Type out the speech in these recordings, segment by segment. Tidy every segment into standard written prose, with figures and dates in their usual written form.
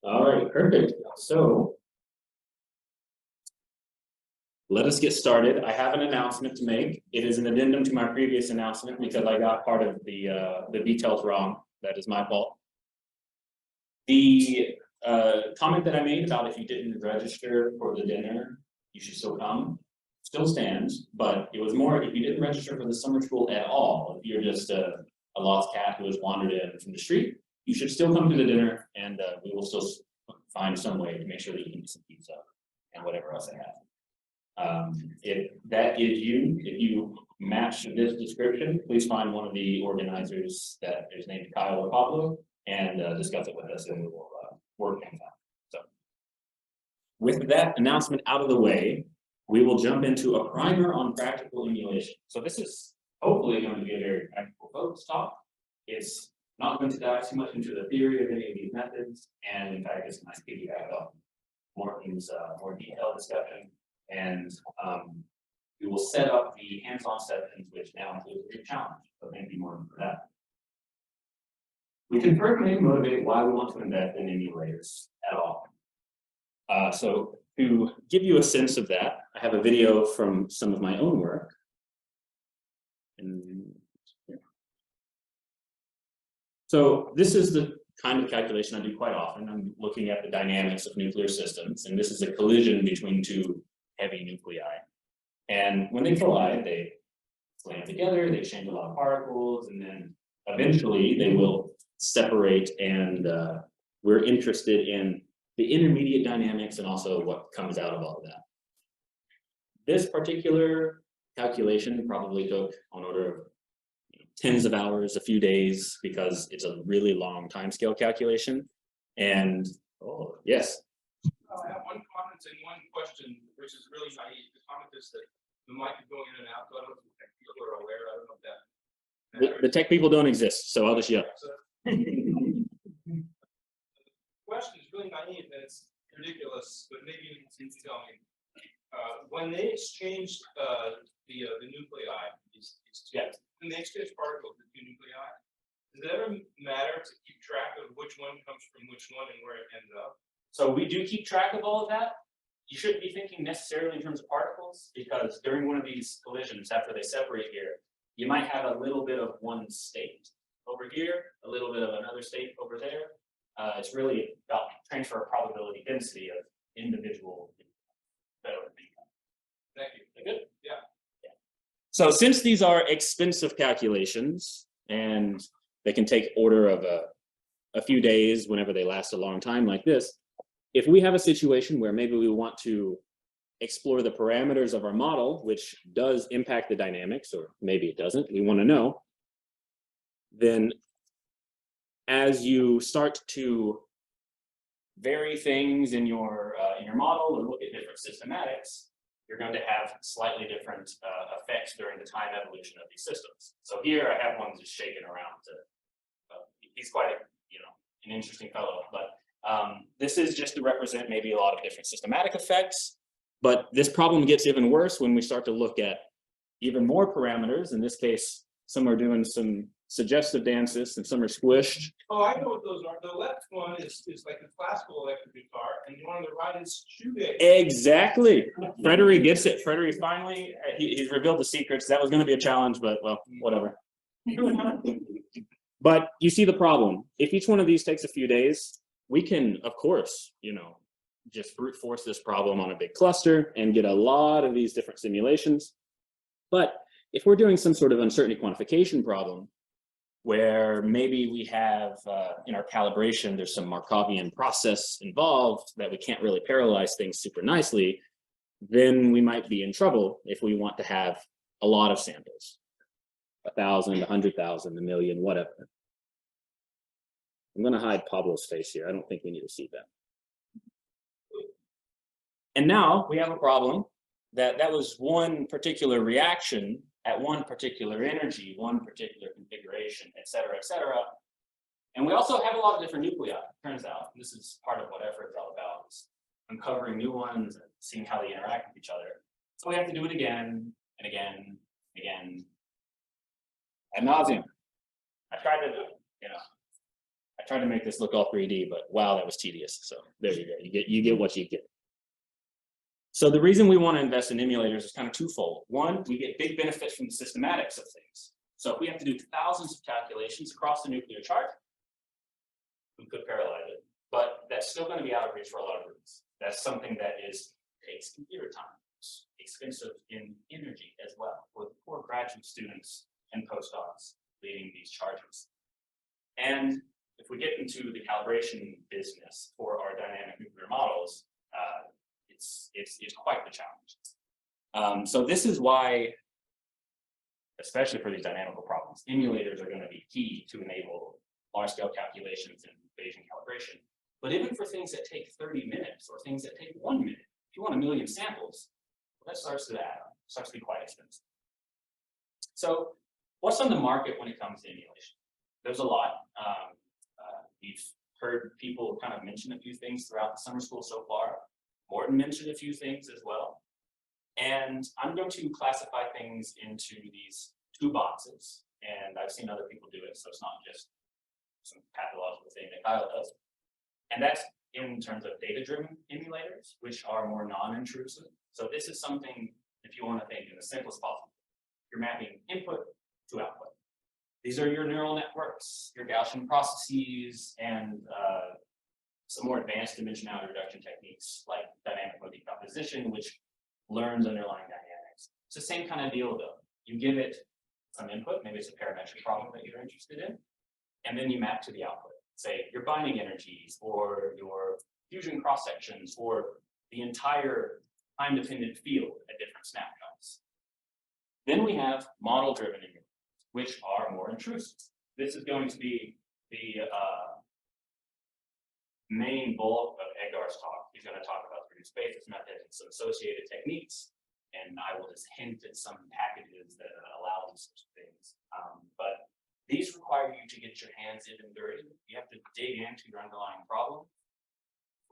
All right, perfect. So let us get started. I have an announcement to make. It is an addendum to my previous announcement because I got part of the details wrong. That is my fault. The comment that I made about if you didn't register for the dinner, you should still come, still stands, but it was more if you didn't register for the summer school at all, if you're just a lost cat who has wandered in from the street, you should still come to the dinner, and we will still find some way to make sure that you can get some pizza and whatever else I have. If that is you, if you match this description, please find one of the organizers that is named Kyle or Pablo and discuss it with us, and we will work things out. So, with that announcement out of the way, we will jump into a primer on practical emulation. So this is hopefully going to be a very practical focused talk. It's not going to dive too much into the theory of any of these methods, and in fact, it's a nice piggyback off Morton's more detailed discussion. And we will set up the hands-on sessions, which now include a challenge. So thank you, Morton, for that. We can first maybe motivate why we want to invest in emulators at all. So to give you a sense of that, I have a video from some of my own work. So this is the kind of calculation I do quite often. I'm looking at the dynamics of nuclear systems, and this is a collision between two heavy nuclei. And when they collide, they slam together, they exchange a lot of particles, and then eventually they will separate, and we're interested in the intermediate dynamics and also what comes out of all of that. This particular calculation probably took on order of tens of hours, a few days, because it's a really long timescale calculation. And oh yes. I have one comment and one question, which is really naive. The comment is that the mic is going in and out, so I don't know if people are aware. I don't know if that. The tech people don't exist, so I'll just yell. The question is really naive and it's ridiculous, but maybe you can tell me. When they exchanged the nuclei, when they exchange particles, the two nuclei, does it ever matter to keep track of which one comes from which one and where it ends up? So we do keep track of all of that. You shouldn't be thinking necessarily in terms of particles, because during one of these collisions, after they separate here, you might have a little bit of one state over here, a little bit of another state over there. It's really about transfer probability density of individual. Thank you. Is that good? Yeah. So since these are expensive calculations and they can take order of a few days whenever they last a long time like this, if we have a situation where maybe we want to explore the parameters of our model, which does impact the dynamics, or maybe it doesn't, we want to know, then as you start to vary things in your model or look at different systematics, you're going to have slightly different effects during the time evolution of these systems. So here I have one just shaking around. He's quite an interesting fellow, but this is just to represent maybe a lot of different systematic effects. But this problem gets even worse when we start to look at even more parameters. In this case, some are doing some suggestive dances and some are squished. Oh, I know what those are. The left one is like a classical electric guitar, and the one on the right is shoegaze. Exactly. Frederick gets it. Frederick finally, he's revealed the secrets. That was going to be a challenge, but well, whatever. But you see the problem. If each one of these takes a few days, we can, of course, just brute force this problem on a big cluster and get a lot of these different simulations. But if we're doing some sort of uncertainty quantification problem, where maybe we have in our calibration, there's some Markovian process involved that we can't really parallelize things super nicely, then we might be in trouble if we want to have a lot of samples, 1,000, 100,000, 1,000,000, whatever. I'm going to hide Pablo's face here. I don't think we need to see that. And now we have a problem that was one particular reaction at one particular energy, one particular configuration, et cetera, et cetera. And we also have a lot of different nuclei, turns out. This is part of what effort is all about, is uncovering new ones and seeing how they interact with each other. So we have to do it again and again, ad nauseum. I tried tried to make this look all 3D, but wow, that was tedious. So there you go. You get what you get. So the reason we want to invest in emulators is kind of twofold. One, we get big benefits from the systematics of things. So if we have to do thousands of calculations across the nuclear chart, we could parallelize it, but that's still going to be out of reach for a lot of groups. That's something that takes computer time. It's expensive in energy as well for the poor graduate students and postdocs leading these charges. And if we get into the calibration business for our dynamic nuclear models, it's quite the challenge. So this is why, especially for these dynamical problems, emulators are going to be key to enable large-scale calculations and Bayesian calibration. But even for things that take 30 minutes or things that take 1 minute, if you want 1 million samples, well, that starts to add up. It starts to be quite expensive. So what's on the market when it comes to emulation? There's a lot. We've heard people kind of mention a few things throughout the summer school so far. Morton mentioned a few things as well. And I'm going to classify things into these 2 boxes. And I've seen other people do it, so it's not just some pathological thing that Kyle does. And that's in terms of data-driven emulators, which are more non-intrusive. So this is something, if you want to think in the simplest possible, you're mapping input to output. These are your neural networks, your Gaussian processes, and some more advanced dimensionality reduction techniques like dynamic mode decomposition, which learns underlying dynamics. It's the same kind of deal though. You give it some input, maybe it's a parametric problem that you're interested in, and then you map to the output. Say your binding energies or your fusion cross sections or the entire time-dependent field at different snapshots. Then we have model-driven emulators, which are more intrusive. This is going to be the main bulk of Edgar's talk. He's going to talk about the reduced basis method and some associated techniques, and I will just hint at some packages that allow these sorts of things. But these require you to get your hands in and dirty. You have to dig into your underlying problem,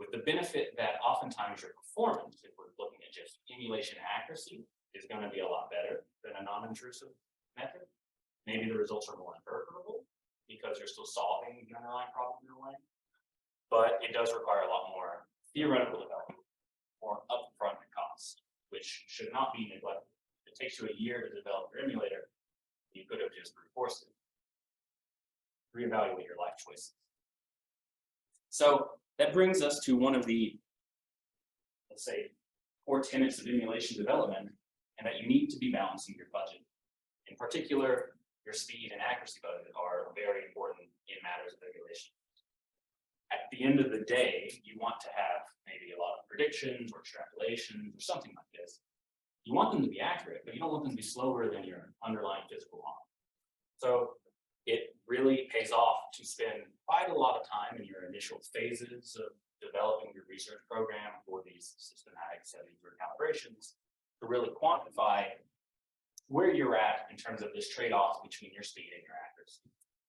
with the benefit that oftentimes your performance, if we're looking at just emulation accuracy, is going to be a lot better than a non-intrusive method. Maybe the results are more interpretable because you're still solving the underlying problem in a way. But it does require a lot more theoretical development, more upfront cost, which should not be neglected. If it takes you a year to develop your emulator, you could have just reinforced it. Reevaluate your life choices. So that brings us to one of the, let's say, core tenets of emulation development, and that you need to be balancing your budget. In particular, your speed and accuracy budget are very important in matters of emulation. At the end of the day, you want to have maybe a lot of predictions or extrapolations or something like this. You want them to be accurate, but you don't want them to be slower than your underlying physical model. So it really pays off to spend quite a lot of time in your initial phases of developing your research program for these systematic settings or calibrations to really quantify where you're at in terms of this trade-off between your speed and your accuracy.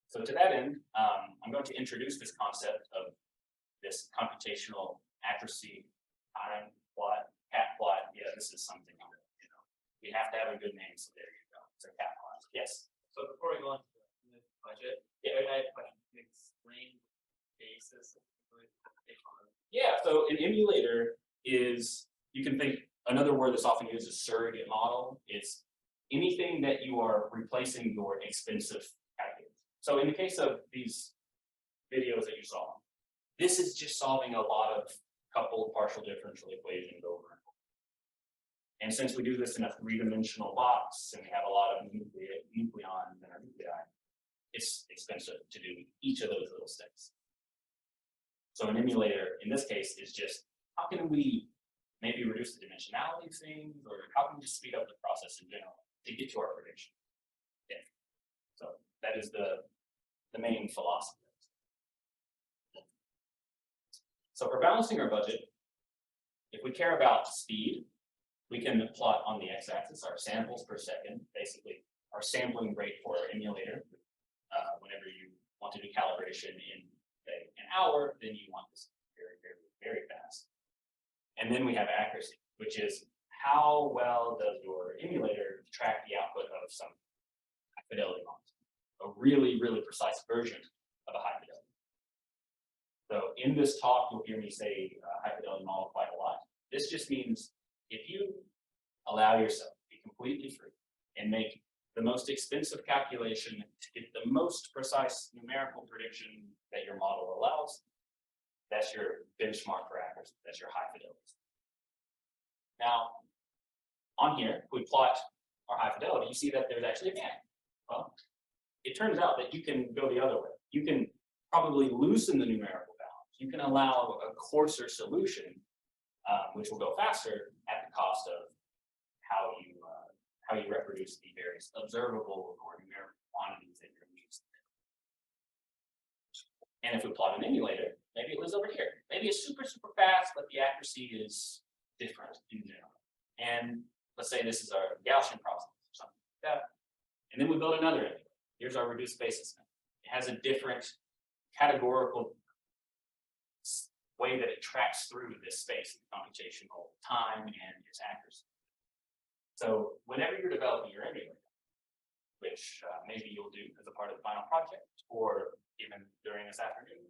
So to that end, I'm going to introduce this concept of this computational accuracy time plot, cat plot. Yeah, this is something, we have to have a good name, so there you go. It's a cat plot. Yes? So before we go on to the budget, I have a question. Can you explain the basis of Yeah, so an emulator is, you can think, another word that's often used is surrogate model. It's anything that you are replacing your expensive calculus. So in the case of these videos that you saw, this is just solving a lot of coupled partial differential equations over and over. And since we do this in a 3-dimensional box and we have a lot of nucleons in our nuclei, it's expensive to do each of those little steps. So an emulator, in this case, is just how can we maybe reduce the dimensionality of things, or how can we just speed up the process in general to get to our prediction? Yeah. So that is the main philosophy. So for balancing our budget, if we care about speed, we can plot on the x-axis our samples per second, basically our sampling rate for our emulator. Whenever you want to do calibration in, say, an hour, then you want this very, very, very fast. And then we have accuracy, which is how well does your emulator track the output of some high fidelity model, a really, really precise version of a high fidelity. in this talk, you'll hear me say high fidelity model quite a lot. This just means if you allow yourself to be completely free and make the most expensive calculation to get the most precise numerical prediction that your model allows, that's your benchmark for accuracy. That's your high fidelity. Now, on here, if we plot our high fidelity, you see that there's actually a band. Well, it turns out that you can go the other way. You can probably loosen the numerical bounds. You can allow a coarser solution, which will go faster at the cost of how you reproduce the various observable or numerical quantities that you're using. And if we plot an emulator, maybe it lives over here. Maybe it's super, super fast, but the accuracy is different in general. And let's say this is our Gaussian process or something like that. And then we build another emulator. Here's our reduced basis. It has a different categorical way that it tracks through this space, computational time and its accuracy. So whenever you're developing your emulator, which maybe you'll do as a part of the final project or even during this afternoon,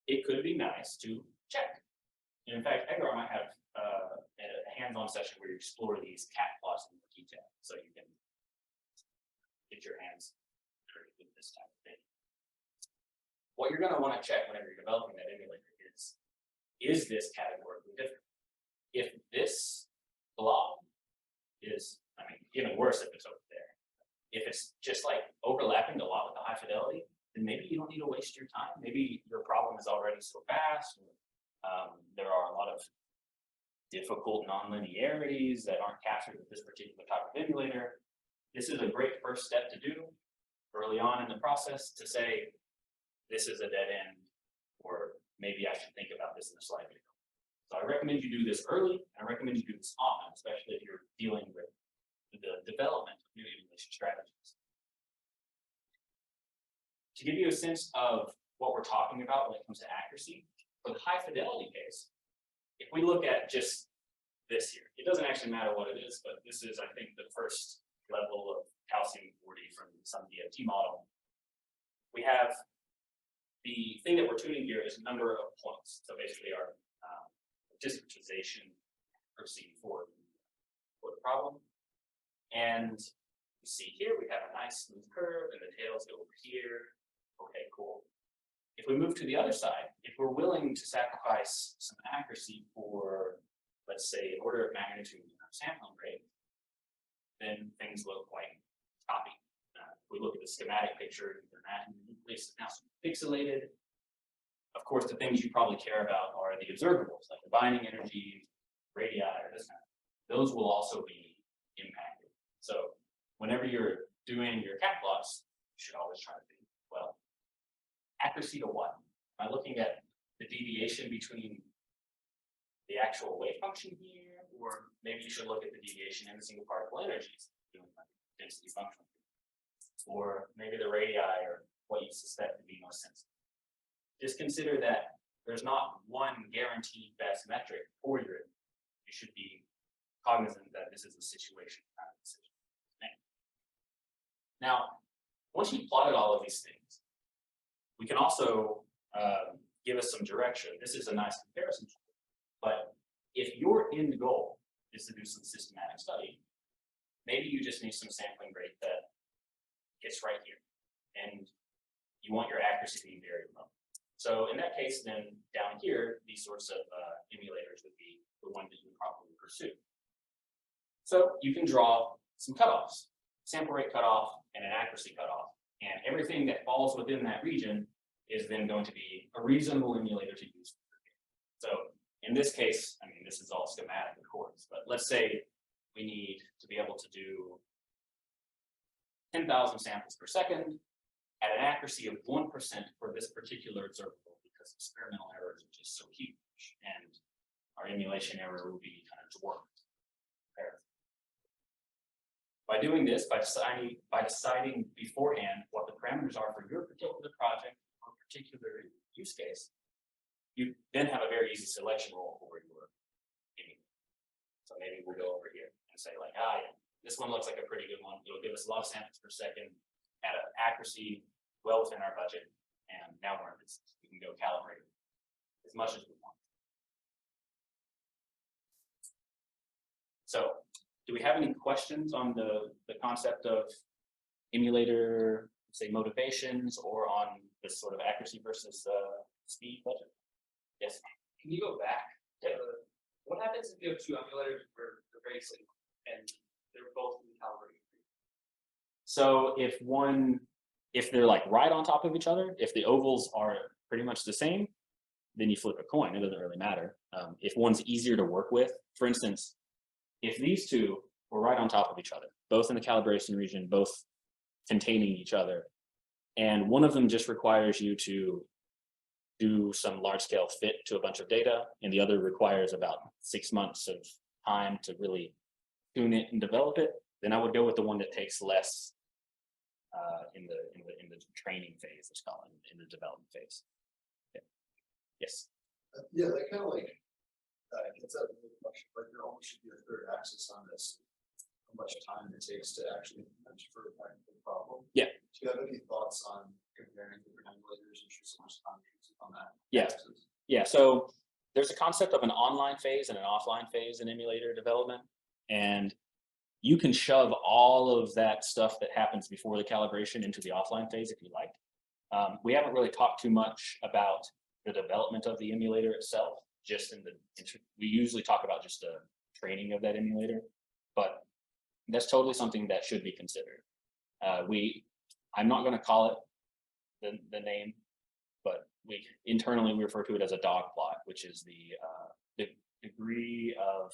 it could be nice to check. And in fact, Edgar might have a hands-on session where you explore these cat plots in more detail, so you can get your hands dirty with this type of thing. What you're going to want to check whenever you're developing that emulator is this categorically different? If this blob is, I mean, even worse if it's over there. If it's just like overlapping a lot with the high fidelity, then maybe you don't need to waste your time. Maybe your problem is already so fast. There are a lot of difficult nonlinearities that aren't captured with this particular type of emulator. This is a great first step to do early on in the process to say, this is a dead end, or maybe I should think about this in a slightly. So I recommend you do this early. I recommend you do this often, especially if you're dealing with the development of new emulation strategies. To give you a sense of what we're talking about when it comes to accuracy, for the high fidelity case, if we look at just this here, it doesn't actually matter what it is, but this is, I think, the first level of calcium 40 from some DFT model. We have the thing that we're tuning here is number of points. So basically our discretization proceed for the problem. And you see here, we have a nice smooth curve and the tails go over here. Okay, cool. If we move to the other side, if we're willing to sacrifice some accuracy for, let's say, an order of magnitude in our sampling rate, then things look quite choppy. If we look at the schematic picture, it's now pixelated. Of course, the things you probably care about are the observables, like the binding energy, radii, or this kind of thing. Those will also be impacted. So whenever you're doing your cat plots, you should always try to think, well, accuracy to what? Am I looking at the deviation between the actual wave function here, or maybe you should look at the deviation in the single particle energies, doing like density function, or maybe the radii or what you suspect to be most sensitive. Just consider that there's not one guaranteed best metric for your. You should be cognizant that this is a situation kind of decision. Okay. Now, once you've plotted all of these things, we can also give us some direction. This is a nice comparison tool, but if your end goal is to do some systematic study, maybe you just need some sampling rate that gets right here, and you want your accuracy to be very low. So in that case, then down here, these sorts of emulators would be the one that you would probably pursue. So you can draw some cutoffs, sample rate cutoff and an accuracy cutoff, and everything that falls within that region is then going to be a reasonable emulator to use. So in this case, I mean, this is all schematic, of course, but let's say we need to be able to do 10,000 samples per second at an accuracy of 1% for this particular observable, because experimental errors are just so huge, and our emulation error will be kind of dwarfed. By doing this, by deciding beforehand what the parameters are for your particular project or particular use case, you then have a very easy selection rule for your emulator. So maybe we'll go over here and say like, yeah, this one looks like a pretty good one. It'll give us a lot of samples per second at an accuracy well within our budget, and now we're in business. We can go calibrate it. as much as we want. So, do we have any questions on the concept of emulator, say, motivations, or on this sort of accuracy versus speed budget? Yes. Can you go back to, what happens if you have two emulators for the racing and they're both in calibration? So if they're like right on top of each other, if the ovals are pretty much the same, then you flip a coin. It doesn't really matter. If one's easier to work with, for instance, if these two were right on top of each other, both in the calibration region, both containing each other, and one of them just requires you to do some large-scale fit to a bunch of data, and the other requires about 6 months of time to really tune it and develop it, then I would go with the one that takes less in the training phase, let's call it, in the development phase. Yeah. Yes. Yeah, that kind of like gets at the question, but there almost should be a third axis on this. How much time it takes to actually implement for a practical problem. Yeah. Do you have any thoughts on comparing different emulators and should so much time on that? Yeah. axis? Yeah. So there's a concept of an online phase and an offline phase in emulator development, and you can shove all of that stuff that happens before the calibration into the offline phase if you like. We haven't really talked too much about the development of the emulator itself, just we usually talk about just the training of that emulator, but that's totally something that should be considered. I'm not going to call it the name, but internally we refer to it as a dog plot, which is the degree of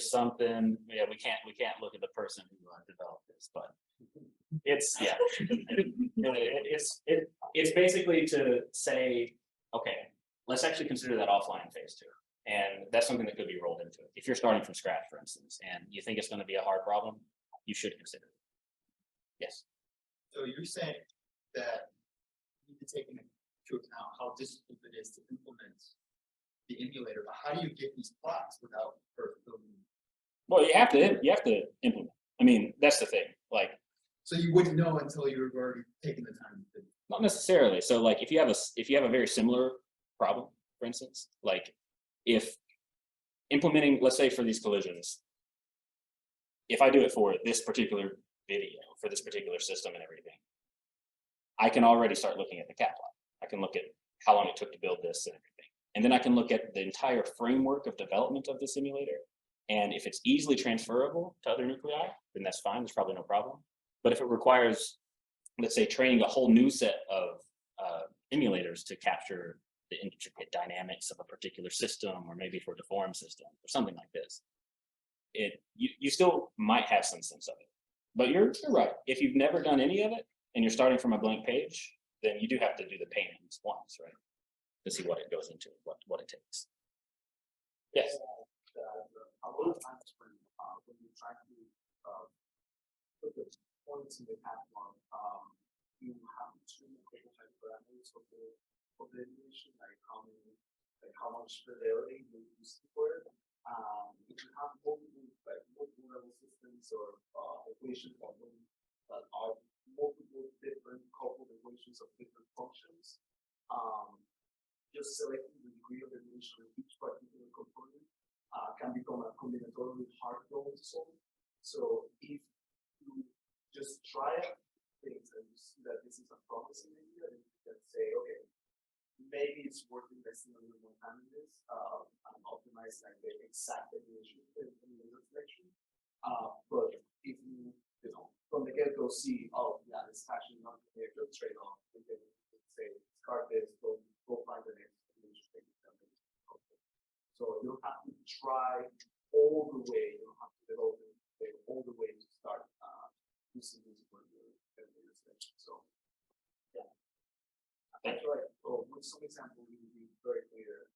something. Yeah, we can't look at the person who developed this, but it's it's basically to say, okay, let's actually consider that offline phase too, and that's something that could be rolled into it. If you're starting from scratch, for instance, and you think it's going to be a hard problem, you should consider it. Yes. So you're saying that you need to take into account how difficult it is to implement the emulator, but how do you get these plots without first building? Well, you have to implement. I mean, that's the thing. Like, So you wouldn't know until you've already taken the time to. not necessarily. So, like, if you have a very similar problem, for instance, like if implementing, let's say for these collisions, if I do it for this particular video, for this particular system and everything, I can already start looking at the cat plot. I can look at how long it took to build this and everything. And then I can look at the entire framework of development of the simulator. And if it's easily transferable to other nuclei, then that's fine. There's probably no problem. But if it requires, let's say, training a whole new set of emulators to capture the intricate dynamics of a particular system, or maybe for a deformed system or something like this, you still might have some sense of it. But you're right. If you've never done any of it and you're starting from a blank page, then you do have to do the payments once, right? To see what it goes into, what it takes. Yes. A lot of times when you're trying to put the points in the catalog, you have two different type parameters of the emulation, like how much fidelity you use for it. If you have multiple level systems or equations that are multiple different coupled equations of different functions, just selecting the degree of emulation of each particular component can become a combinatorially hard problem to solve. So if you just try things and you see that this is a promising idea, then you can say, okay, maybe it's worth investing a little more time in this and optimize like the exact emulation selection. But if you from the get-go see, oh yeah, it's actually not a good trade-off, we can say discard this, go find the next emulation. So you don't have to try all the way, you don't have to develop it all the way to start using this for your selection. So yeah. I feel like with some example we will be very clear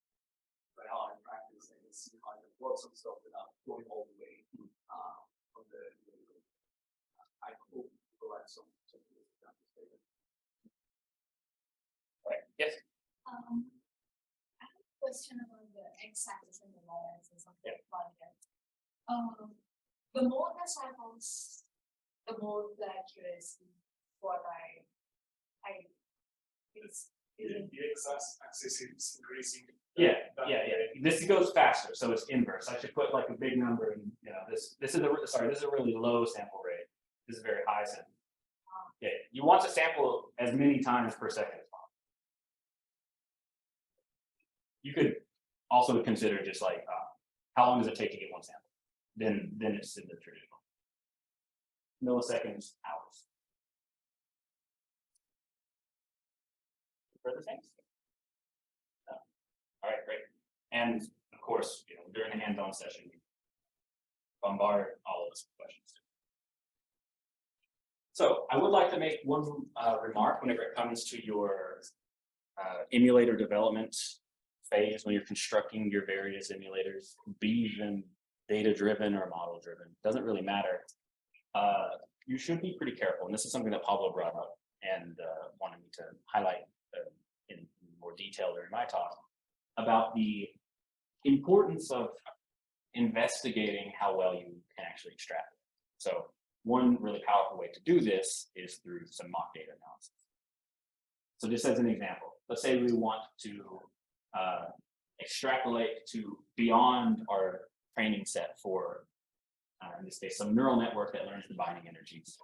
by how I practice and see how I can work some stuff without going all the way from the I hope to provide some examples later. Right. Yes. I have a question about the x-axis and the y-axis of the project. The more the samples, the more the accuracy. What I The x-axis is increasing. Yeah, this goes faster, so it's inverse. I should put like a big number in, this is this is a really low sample rate. This is a very high sample. Yeah, you want to sample as many times per second as possible. You could also consider just like, how long does it take to get one sample? Then it's in the traditional. Milliseconds, hours. Further things? No. All right, great. And of course, during the hands-on session, we bombard all of us with questions. So I would like to make one remark whenever it comes to your emulator development phase, when you're constructing your various emulators, be them data-driven or model-driven, doesn't really matter. You should be pretty careful, and this is something that Pablo brought up and wanted me to highlight in more detail during my talk, about the importance of investigating how well you can actually extract it. So one really powerful way to do this is through some mock data analysis. So just as an example, let's say we want to extrapolate to beyond our training set for, in this case, some neural network that learns the binding energies.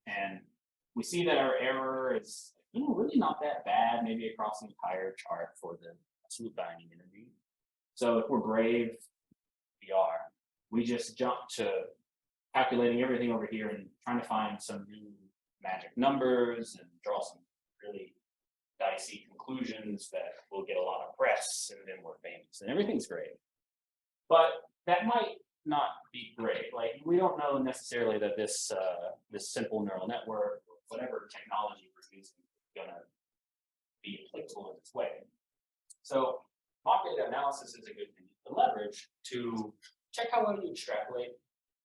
And we see that our error is really not that bad, maybe across the entire chart for the absolute binding energy. So if we're brave, we just jump to calculating everything over here and trying to find some new magic numbers and draw some really dicey conclusions that will get a lot of press and then we're famous and everything's great. But that might not be great. Like, we don't know necessarily that this simple neural network or whatever technology we're using is going to be applicable in its way. So mock data analysis is a good thing to leverage to check how well you extrapolate,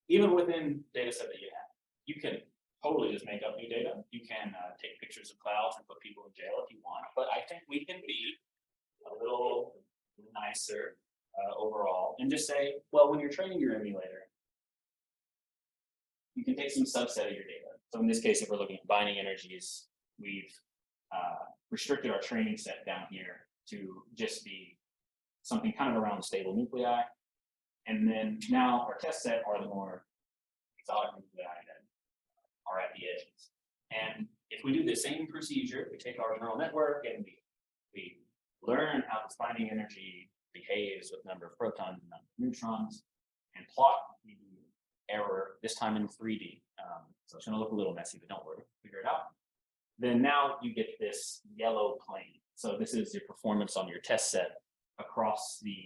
even within data set that you have. You can totally just make up new data. You can take pictures of clouds and put people in jail if you want, but I think we can be a little nicer overall and just say, well, when you're training your emulator, you can take some subset of your data. So in this case, if we're looking at binding energies, we've restricted our training set down here to just be something kind of around stable nuclei. And then now our test set are the more exotic nuclei that are at the edges. And if we do the same procedure, we take our neural network and we learn how this binding energy behaves with number of protons and number of neutrons, and plot the error, this time in 3D. So it's going to look a little messy, but don't worry, figure it out. Then now you get this yellow plane. So this is your performance on your test set across the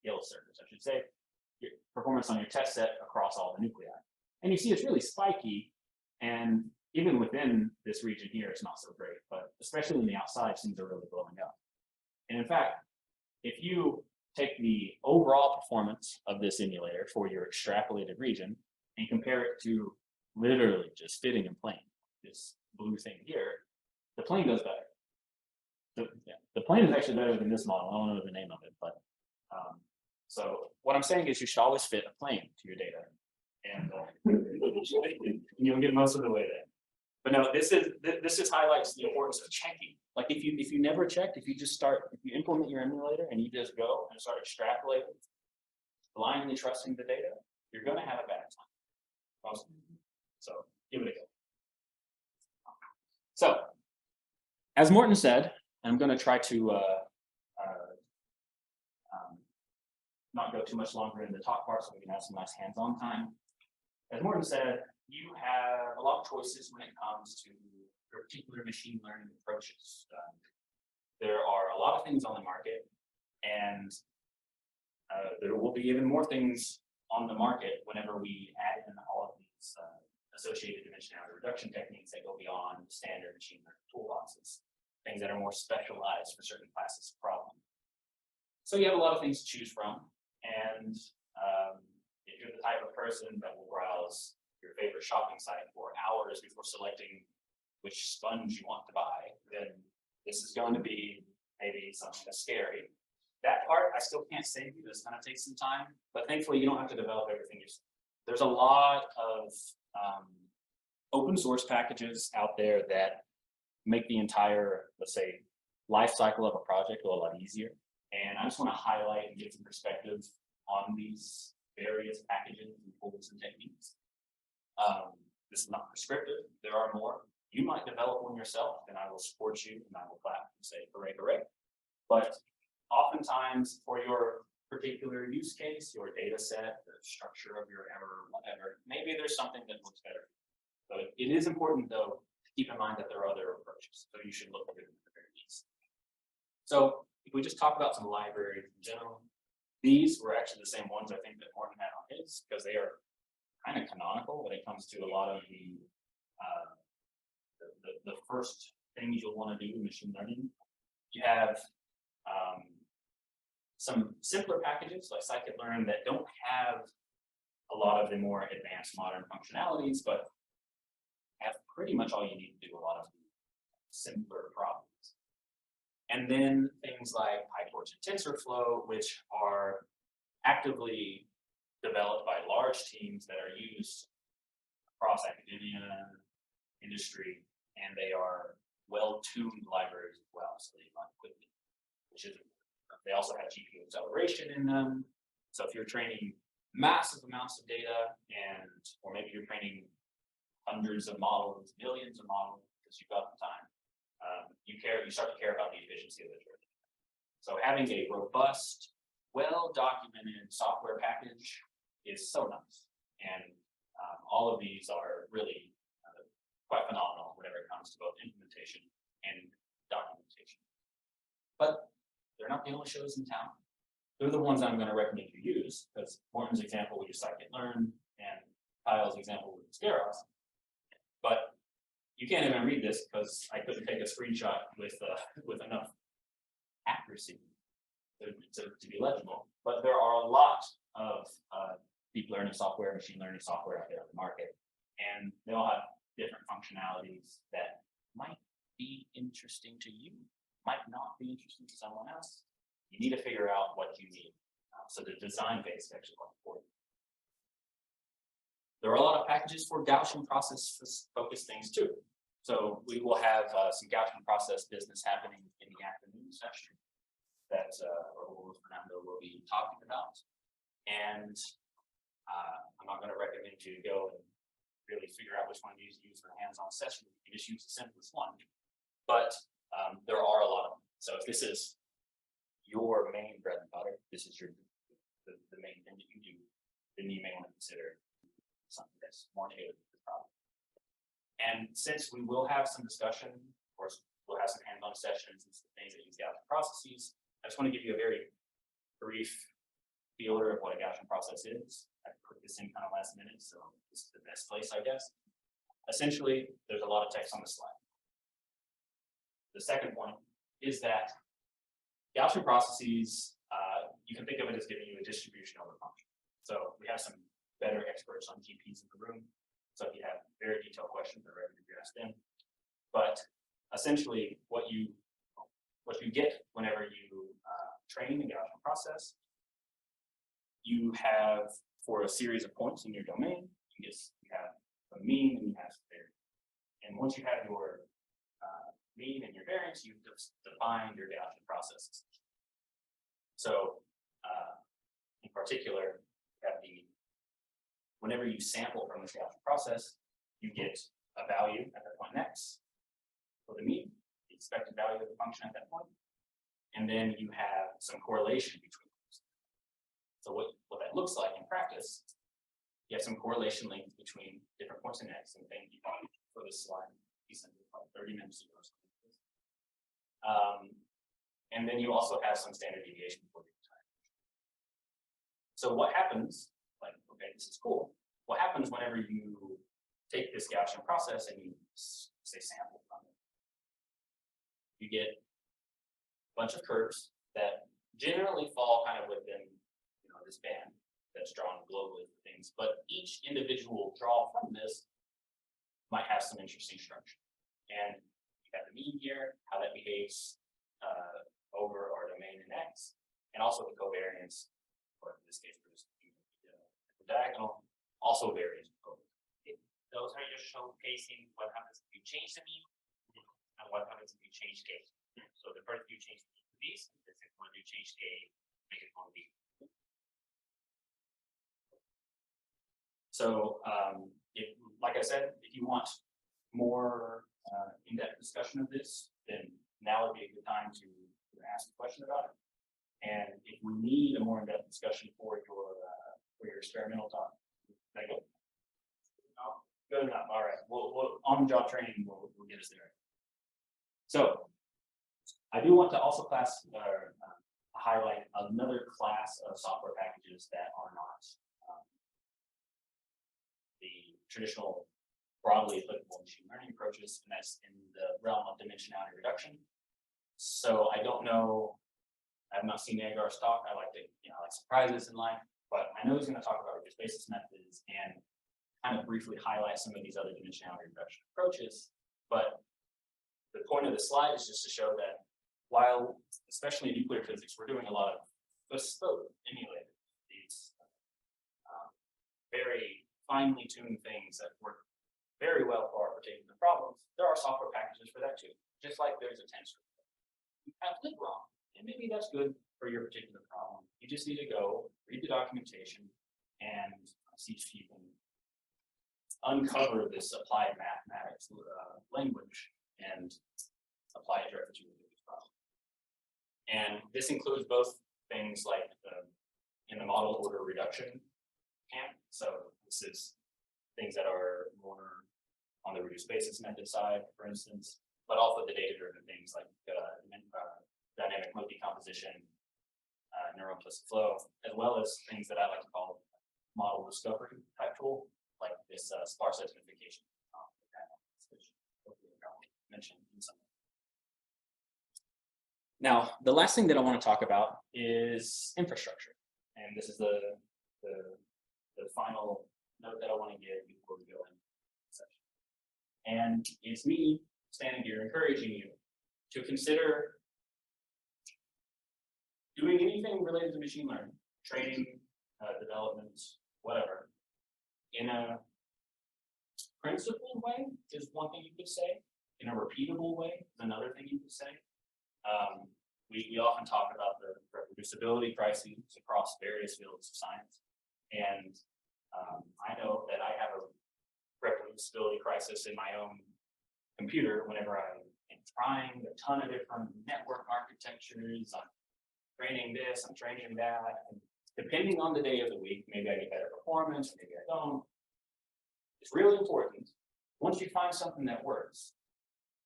yellow surface, I should say, your performance on your test set across all the nuclei. And you see it's really spiky, and even within this region here, it's not so great, but especially on the outside, things are really blowing up. And in fact, if you take the overall performance of this emulator for your extrapolated region and compare it to literally just fitting and plane, this blue thing here, the plane does better. The plane is actually better than this model. I don't know the name of it, but so what I'm saying is you should always fit a plane to your data, and you'll get most of the way there. But no, this just highlights the importance of checking. Like if you never checked, if you implement your emulator and you just go and start extrapolating, blindly trusting the data, you're going to have a bad time. So give it a go. So, as Morten said, I'm going to try to not go too much longer in the talk part so we can have some nice hands-on time. As Morten said, you have a lot of choices when it comes to particular machine learning approaches. There are a lot of things on the market, and there will be even more things on the market whenever we add in all of these associated dimensionality reduction techniques that go beyond the standard machine learning toolboxes, things that are more specialized for certain classes of problems. So you have a lot of things to choose from, and if you're the type of person that will browse your favorite shopping site for hours before selecting which sponge you want to buy, then this is going to be maybe something that's scary. That part I still can't save you. This kind of takes some time, but thankfully you don't have to develop everything yourself. There's a lot of open source packages out there that make the entire, let's say, life cycle of a project a lot easier. And I just want to highlight and give some perspective on these various packages and tools and techniques. This is not prescriptive. There are more. You might develop one yourself, and I will support you, and I will clap and say hooray, hooray. But oftentimes, for your particular use case, your data set, the structure of your error, whatever, maybe there's something that looks better. But it is important, though, to keep in mind that there are other approaches. So you should look at them at the very least. So if we just talk about some libraries in general, these were actually the same ones I think that Morton had on his, because they are kind of canonical when it comes to a lot of the first things you'll want to do in machine learning. You have some simpler packages like scikit-learn that don't have a lot of the more advanced modern functionalities, but have pretty much all you need to do a lot of simpler problems. And then things like PyTorch and TensorFlow, which are actively developed by large teams that are used across academia, industry, and they are well-tuned libraries as well, so they run quickly, which is, they also have GPU acceleration in them. So if you're training massive amounts of data or maybe you're training hundreds of models, millions of models, because you've got the time, you start to care about the efficiency of the training. So having a robust, well-documented software package is so nice. And all of these are really quite phenomenal whenever it comes to both implementation and documentation. But they're not the only shows in town. They're the ones I'm going to recommend you use, because Morton's example we use scikit-learn and Kyle's example with Scaros. But you can't even read this because I couldn't take a screenshot with enough accuracy to be legible. But there are a lot of deep learning software, machine learning software out there on the market, and they all have different functionalities that might be interesting to you, might not be interesting to someone else. You need to figure out what you need. So the design phase is actually quite important. There are a lot of packages for Gaussian process focused things too. So we will have some Gaussian process business happening in the afternoon session that Raul Fernando will be talking about. And I'm not going to recommend you go and really figure out which one to use for a hands-on session. You can just use the simplest one. But there are a lot of them. So if this is your main bread and butter, this is the main thing that you do, then you may want to consider something that's more tailored to the problem. And since we will have some discussion, of course, we'll have some hands-on sessions and some things that use Gaussian processes, I just want to give you a very brief feeler of what a Gaussian process is. I put this in kind of last minute, so this is the best place, I guess. Essentially, there's a lot of text on the slide. The second point is that Gaussian processes, you can think of it as giving you a distribution over function. So we have some better experts on GPs in the room. So if you have very detailed questions, they're ready to be asked in. But essentially, what you get whenever you train the Gaussian process, you have, for a series of points in your domain, you have a mean and you have a variance. And once you have your mean and your variance, you've defined your Gaussian processes. So in particular, whenever you sample from this Gaussian process, you get a value at the point x for the mean, the expected value of the function at that point, and then you have some correlation between those. So what that looks like in practice, you have some correlation links between different points in x, and thank you for this slide. You sent it about 30 minutes ago or something. And then you also have some standard deviation for the time. So what happens, like, okay, this is cool. What happens whenever you take this Gaussian process and you say sample from it? You get a bunch of curves that generally fall kind of within, this band that's drawn globally for things, but each individual draw from this might have some interesting structure. And you have the mean here, how that behaves over our domain in X, and also the covariance, or in this case, the diagonal, also varies. Those are just showcasing what happens if you change the mean. And what happens if you change A? So the first you change these, the second one you change A, make it on B. So, if, like I said, if you want more in-depth discussion of this, then now would be a good time to ask a question about it. And if we need a more in-depth discussion for your experimental talk, that go? Good enough. All right. We'll on-the-job training will get us there. So, I do want to also highlight another class of software packages that are not the traditional broadly applicable machine learning approaches, and that's in the realm of dimensionality reduction. So I don't know, I've not seen Agar's talk. I like to, I like surprises in life, but I know he's going to talk about reduced basis methods and kind of briefly highlight some of these other dimensionality reduction approaches. But the point of the slide is just to show that while, especially in nuclear physics, we're doing a lot of bespoke emulators, these very finely tuned things that work very well for our particular problems, there are software packages for that too. Just like there's a tensor. You have lib wrong, and maybe that's good for your particular problem. You just need to go read the documentation and see if you can uncover this applied mathematics language and apply it directly to the problem. And this includes both things like in the model order reduction camp. So this is things that are more on the reduced basis method side, for instance, but also the data-driven things like dynamic mode decomposition, neural implicit flow, as well as things that I like to call model discovery type tool, like this sparse identification, which hopefully I'll mention in some. Now, the last thing that I want to talk about is infrastructure, and this is the final note that I want to give before we go in session. And it's me standing here encouraging you to consider doing anything related to machine learning, training, development, whatever, in a principled way is one thing you could say. In a repeatable way is another thing you could say. We often talk about the reproducibility crises across various fields of science. And I know that I have a reproducibility crisis in my own computer whenever I am trying a ton of different network architectures. I'm training this, I'm training that. And depending on the day of the week, maybe I get better performance, maybe I don't. It's really important. Once you find something that works,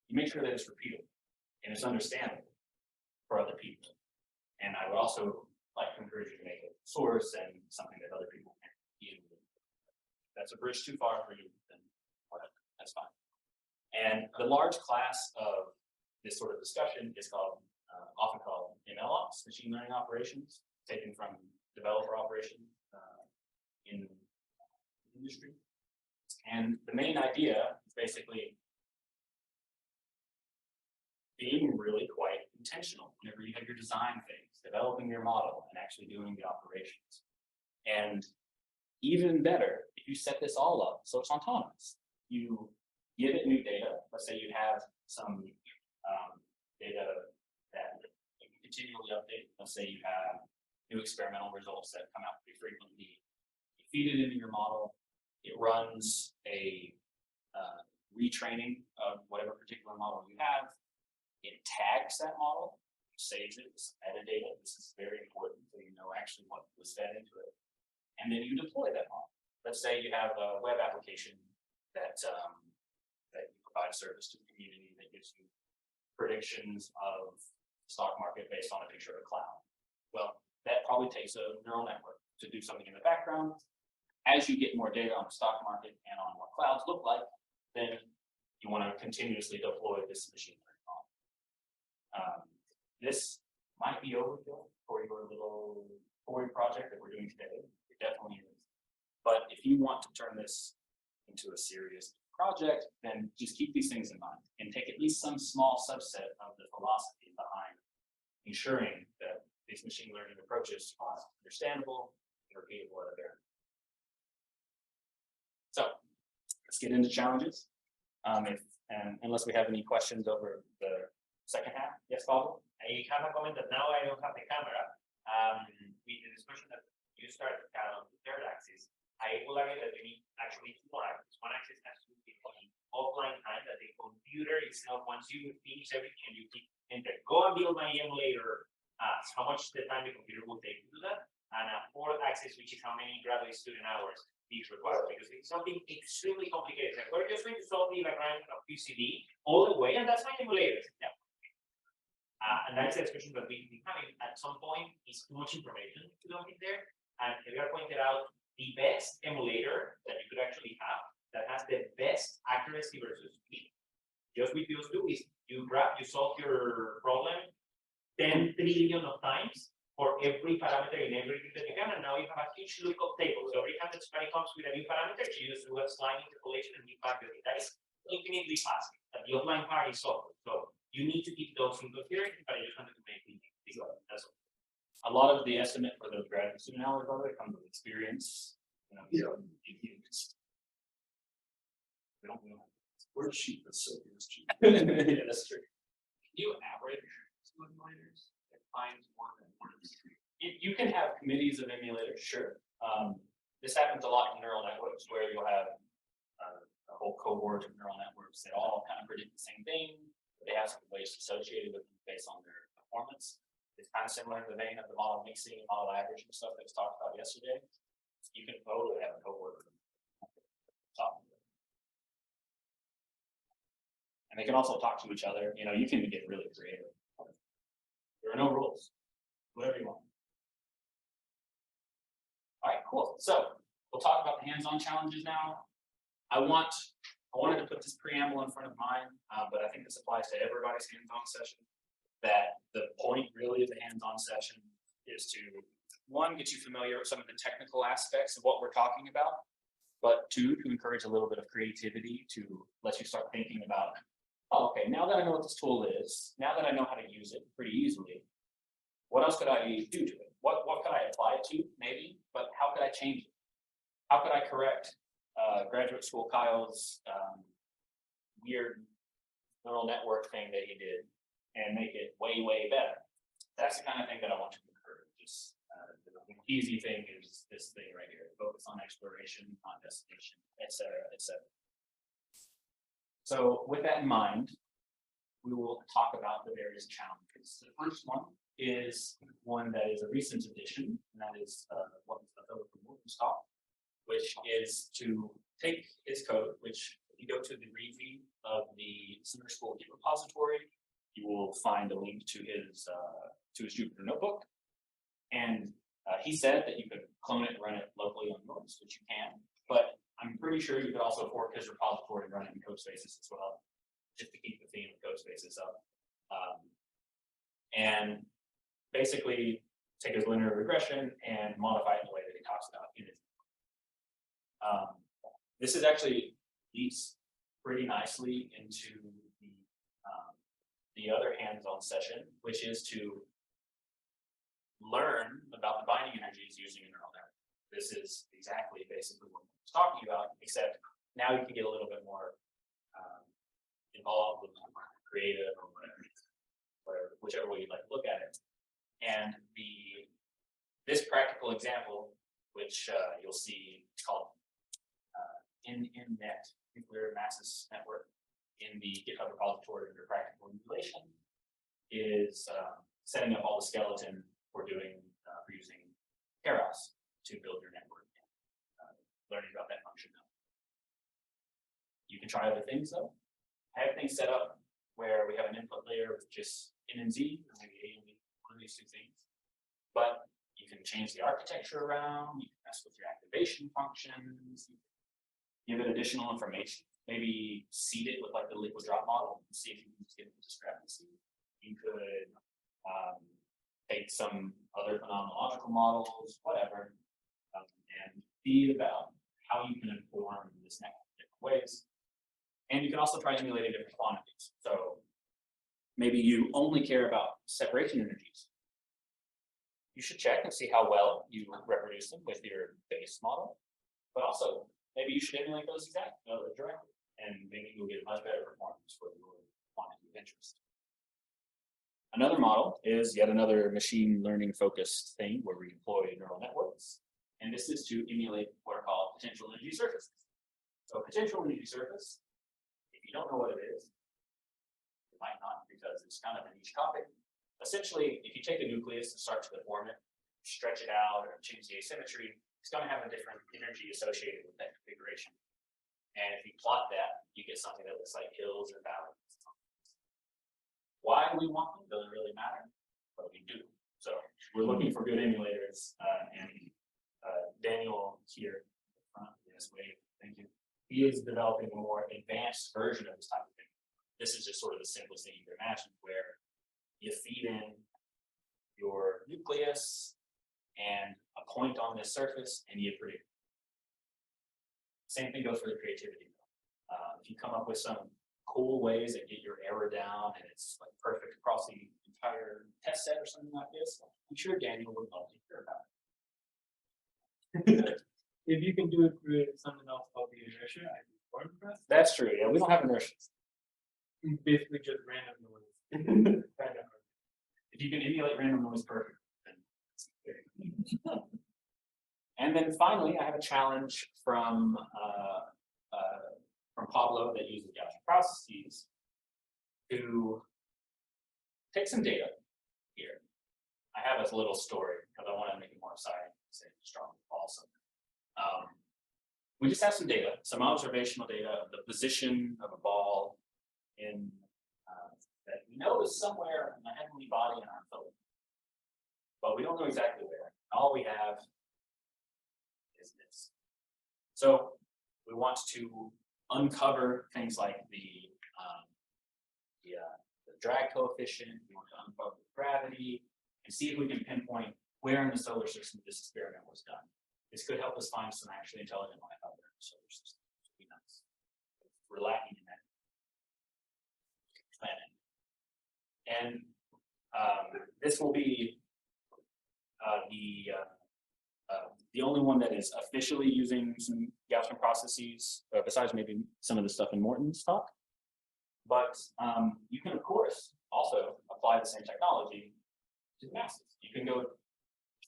you make sure that it's repeatable and it's understandable for other people. And I would also like to encourage you to make it source and something that other people can use. If that's a bridge too far for you, then whatever, that's fine. And the large class of this sort of discussion is called, often called MLOps, machine learning operations, taken from developer operation in industry. And the main idea is basically being really quite intentional whenever you have your design phase, developing your model and actually doing the operations. And even better, if you set this all up so it's autonomous, you give it new data. Let's say you have some data that you can continually update. Let's say you have new experimental results that come out pretty frequently. You feed it into your model. It runs a retraining of whatever particular model you have. It tags that model, saves it with metadata. This is very important so you know actually what was fed into it. And then you deploy that model. Let's say you have a web application that you provide a service to the community that gives you predictions of the stock market based on a picture of a cloud. Well, that probably takes a neural network to do something in the background. As you get more data on the stock market and on what clouds look like, then you want to continuously deploy this machine learning model. This might be overkill for your little boring project that we're doing today. It definitely is. But if you want to turn this into a serious project, then just keep these things in mind and take at least some small subset of the philosophy behind ensuring that these machine learning approaches are understandable and repeatable at a very. So let's get into challenges. If And unless we have any questions over the second half, yes, Pablo? I have a comment that now I don't have the camera. With the discussion that you started on the third axis, I will argue that we need actually two more axes. One axis has to be on offline time that the computer itself, once you finish everything and you keep enter, go and build my emulator, how much the time the computer will take to do that. And a fourth axis, which is how many graduate student hours is required, because it's something extremely complicated. Like we're just going to solve the Lagrange of QCD all the way, and that's my emulator. Yeah. And that's the discussion that we've been having. At some point, it's too much information to go in there. And Edgar pointed out the best emulator that you could actually have that has the best accuracy versus speed. Just with those two is you solve your problem 10 trillion of times for every parameter in everything that you can, and now you have a huge lookup table. So every time that somebody comes with a new parameter, you just do a slide interpolation and you back the data. That is infinitely fast. But the offline part is software. So you need to keep those in consideration, but I just wanted to make it clear. That's all. A lot of the estimate for those graduate student hours, by the way, comes with experience. You know, we don't know. We're cheap, but so is cheap. Yeah, that's true. Can you average student minors and find one that works? You can have committees of emulators, sure. This happens a lot in neural networks where you'll have a whole cohort of neural networks that all kind of predict the same thing. They have some weights associated with them based on their performance. It's kind of similar in the vein of the model mixing and model averaging stuff that was talked about yesterday. You can totally have a cohort of them. And they can also talk to each other. You know, you can get really creative. There are no rules. Whatever you want. All right, cool. So we'll talk about the hands-on challenges now. I wanted to put this preamble in front of mine, but I think this applies to everybody's hands-on session. That the point really of the hands-on session is to, one, get you familiar with some of the technical aspects of what we're talking about, but two, to encourage a little bit of creativity to let you start thinking about, oh, okay, now that I know what this tool is, now that I know how to use it pretty easily, what else could I do to it? What could I apply it to, maybe, but how could I change it? How could I correct graduate school Kyle's weird neural network thing that he did and make it way, way better? That's the kind of thing that I want to encourage. Just the easy thing is this thing right here. Focus on exploration, not destination, etc., etc. So with that in mind, we will talk about the various challenges. The first one is one that is a recent addition, and that is what was left over from William's talk, which is to take his code, which if you go to the readme of the Summer School Git repository, you will find a link to his Jupyter notebook. And he said that you could clone it and run it locally on yours, which you can, but I'm pretty sure you could also fork his repository and run it in CodeSpaces as well, just to keep the theme of CodeSpaces up. And basically take his linear regression and modify it in the way that he talks about in his. This is actually leads pretty nicely into the other hands-on session, which is to learn about the binding energies using a neural network. This is exactly basically what I was talking about, except now you can get a little bit more involved with creative or whatever, whichever way you'd like to look at it. And this practical example, which you'll see, it's called NMNet, Nuclear Masses Network, in the GitHub repository under practical emulation, is setting up all the skeleton for doing for using Keras to build your network, learning about that function now. You can try other things though. I have things set up where we have an input layer with just N and Z, or maybe A and B, one of these two things. But you can change the architecture around, you can mess with your activation functions, give it additional information, maybe seed it with like the liquid drop model and see if you can just get a discrepancy. You could take some other phenomenological models, whatever, and feed about how you can inform this network in different ways. And you can also try emulating different quantities. So maybe you only care about separation energies. You should check and see how well you reproduce them with your base model. But also, maybe you should emulate those directly and maybe you'll get much better performance for your quantity of interest. Another model is yet another machine learning focused thing where we deploy neural networks. And this is to emulate what are called potential energy surfaces. So potential energy surface, if you don't know what it is, you might not because it's kind of a niche topic. Essentially, if you take a nucleus and start to deform it, stretch it out or change the asymmetry, it's going to have a different energy associated with that configuration. And if you plot that, you get something that looks like hills and valleys. Why we want them doesn't really matter, but we do. So we're looking for good emulators, and Daniel here in front, yes, wait, thank you. He is developing a more advanced version of this type of thing. This is just sort of the simplest thing you can imagine, where you feed in your nucleus and a point on this surface, and you predict. Same thing goes for the creativity. If you come up with some cool ways that get your error down and it's like perfect across the entire test set or something like this, I'm sure Daniel would love to hear about it. If you can do it with something else called the inertia, I'd be more impressed. That's true. Yeah, we don't have inertia. Basically just random noise. If you can emulate random noise perfect, then it's very good. And then finally, I have a challenge from Pablo that uses Gaussian processes to take some data here. I have a little story because I want to make it more exciting, say strong also. We just have some data, some observational data of the position of a ball in that we know is somewhere in the heavenly body in our phone, but we don't know exactly where. All we have is this. So we want to uncover things like the drag coefficient. We want to uncover gravity and see if we can pinpoint where in the solar system this experiment was done. This could help us find some actually intelligent life out there in the solar system. It would be nice. We're lacking in that planet. And this will be the only one that is officially using some Gaussian processes, besides maybe some of the stuff in Morton's talk. But you can, of course, also apply the same technology to the masses. You can go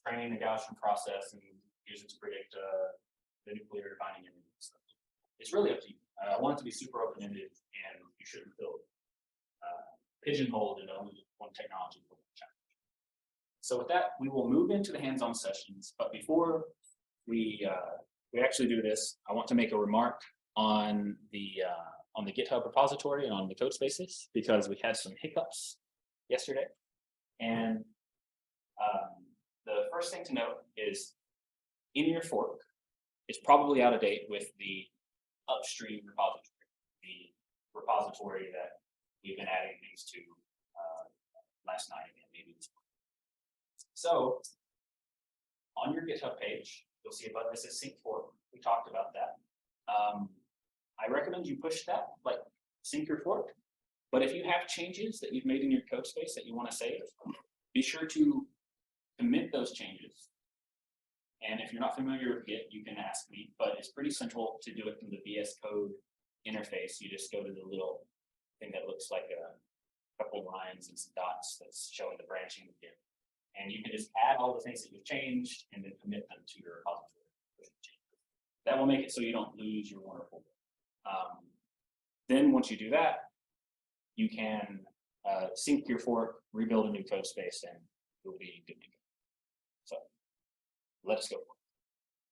train a Gaussian process and use it to predict the nuclear binding energy stuff. It's really up to you. I want it to be super open-ended, and you shouldn't feel pigeonholed in only one technology for one challenge. So with that, we will move into the hands-on sessions. But before we actually do this, I want to make a remark on the GitHub repository and on the code spaces, because we had some hiccups yesterday. And the first thing to note is in your fork is probably out of date with the upstream repository, the repository that we've been adding things to last night and maybe this morning. So on your GitHub page, you'll see a button that says sync fork. We talked about that. I recommend you push that, like sync your fork. But if you have changes that you've made in your code space that you want to save, be sure to commit those changes. And if you're not familiar with Git, you can ask me, but it's pretty simple to do it from the VS Code interface. You just go to the little thing that looks like a couple lines and some dots that's showing the branching of Git. And you can just add all the things that you've changed and then commit them to your repository. That will make it so you don't lose your wonderful work. Then once you do that, you can sync your fork, rebuild a new code space, and you'll be good to go. So let's go.